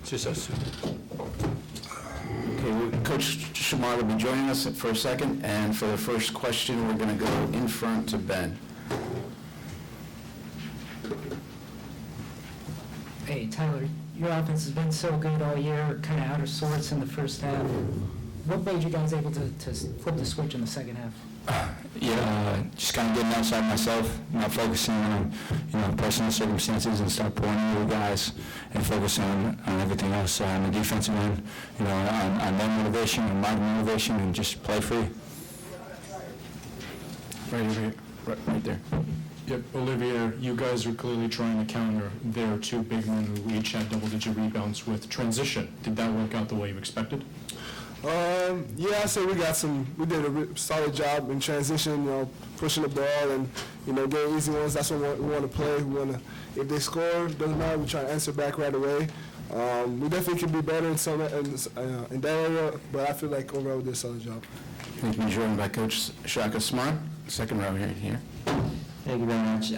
Just us. Okay, Coach Shamar will be joining us for a second, and for the first question, we're going to go in front to Ben. Hey, Tyler, your offense has been so good all year, kind of out of sorts in the first half. What made you guys able to flip the switch in the second half? Just kind of getting outside myself, not focusing on, personal circumstances, and start pouring into the guys and focus on everything else on the defensive end, on their motivation and my motivation, and just play free. Right there. Yep, Olivier, you guys are clearly trying to counter their two big men who each had double-digit rebounds with transition. Did that work out the way you expected? Yeah, I say we did a solid job in transition, pushing the ball and, getting easy ones. That's what we want to play. If they score, doesn't matter, we try to answer back right away. We definitely can be better in that area, but I feel like overall we did a solid job. Thank you, joined by Coach Shaka. Smart, second row here. Thank you very much.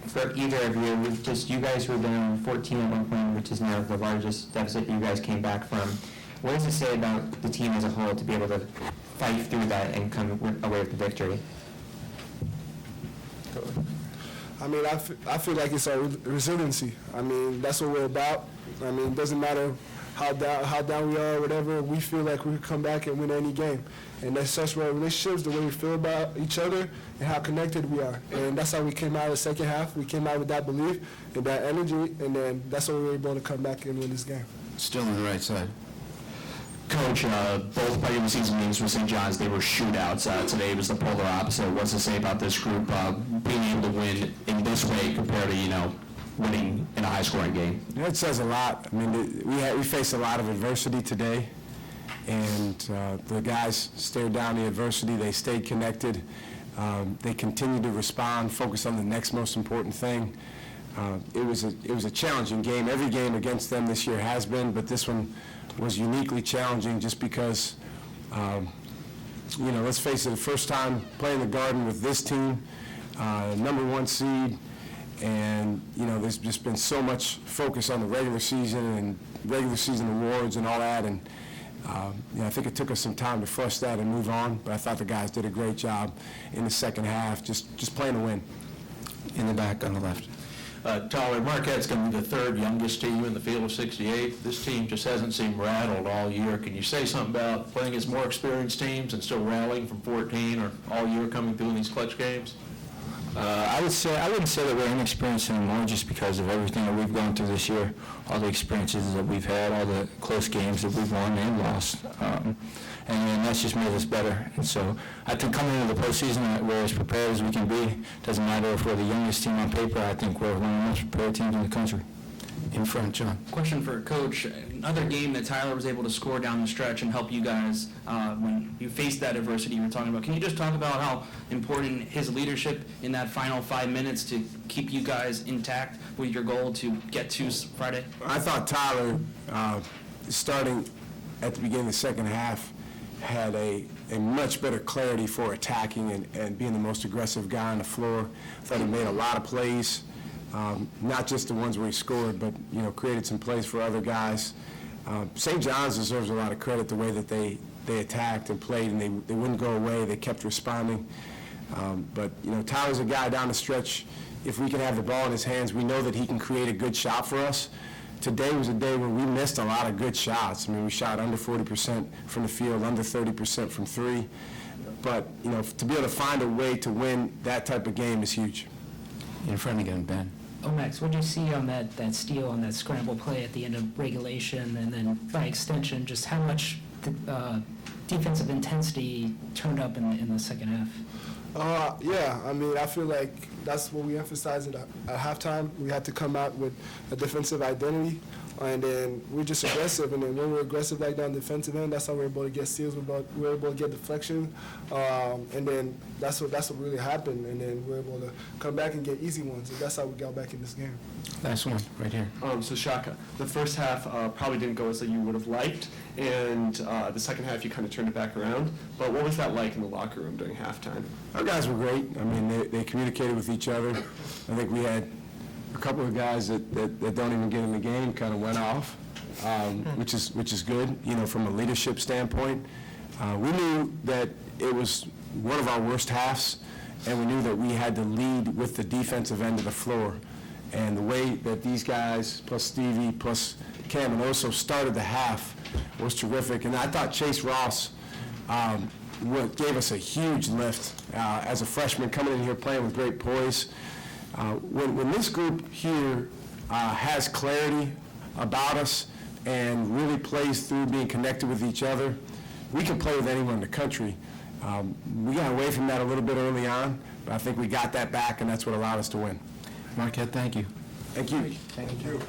For either of you, you guys were down 14 at one point, which is now the largest deficit you guys came back from. What does it say about the team as a whole to be able to fight through that and come away with the victory? I mean, I feel like it's our resiliency. I mean, that's what we're about. I mean, it doesn't matter how down we are or whatever, we feel like we can come back and win any game. And that's such our relationships, the way we feel about each other, and how connected we are. And that's how we came out of the second half. We came out with that belief and that energy, and then that's how we were able to come back and win this game. Still on the right side. Coach, both regular season games with St. John's, they were shootouts. Today was the polar opposite. What's to say about this group being able to win in this way compared to, winning in a high-scoring game? It says a lot. I mean, we faced a lot of adversity today, and the guys stared down the adversity. They stayed connected. They continued to respond, focus on the next most important thing. It was a challenging game. Every game against them this year has been, but this one was uniquely challenging just because, let's face it, the first time playing the Garden with this team, number one seed, and, there's just been so much focus on the regular season and regular season awards and all that, and I think it took us some time to flush that and move on, but I thought the guys did a great job in the second half, just playing to win. In the back on the left. Tyler, Marquette's going to be the third youngest team in the field of 68. This team just hasn't seemed rattled all year. Can you say something about playing as more experienced teams and still rallying from 14 or all year coming through in these clutch games? I wouldn't say that we're inexperienced anymore just because of everything that we've gone through this year, all the experiences that we've had, all the close games that we've won and lost. And that's just made us better. And so I think coming into the postseason, we're as prepared as we can be. Doesn't matter if we're the youngest team on paper. I think we're one of the most prepared teams in the country. In front, John. Question for Coach. Another game that Tyler was able to score down the stretch and help you guys when you faced that adversity you were talking about. Can you just talk about how important his leadership in that final 5 minutes to keep you guys intact with your goal to get to Friday? I thought Tyler, starting at the beginning of the second half, had a much better clarity for attacking and being the most aggressive guy on the floor. I thought he made a lot of plays, not just the ones where he scored, but created some plays for other guys. St. John's deserves a lot of credit the way that they attacked and played, and they wouldn't go away. They kept responding. But Tyler's a guy down the stretch. If we can have the ball in his hands, we know that he can create a good shot for us. Today was a day where we missed a lot of good shots. I mean, we shot under 40% from the field, under 30% from three. But, to be able to find a way to win that type of game is huge. In front again, Ben. Max, what did you see on that steal, on that scramble play at the end of regulation, and then by extension, just how much defensive intensity turned up in the second half? Yeah, I mean, I feel like that's what we emphasized at halftime. We had to come out with a defensive identity, and then we're just aggressive. And then when we're aggressive like that on the defensive end, that's how we're able to get steals. We're able to get deflection, and then that's what really happened. And then we're able to come back and get easy ones. And that's how we got back in this game. Last one, right here. So Shaka, the first half probably didn't go as you would have liked, and the second half you kind of turned it back around. But what was that like in the locker room during halftime? Our guys were great. I mean, they communicated with each other. I think we had a couple of guys that don't even get in the game kind of went off, which is good, from a leadership standpoint. We knew that it was one of our worst halves, and we knew that we had to lead with the defensive end of the floor. And the way that these guys, plus Stevie, plus Cam and Oso, started the half was terrific. And I thought Chase Ross gave us a huge lift as a freshman coming in here playing with great poise. When this group here has clarity about us and really plays through being connected with each other, we can play with anyone in the country. We got away from that a little bit early on, but I think we got that back, and that's what allowed us to win. Marquette, thank you. Thank you. Thank you.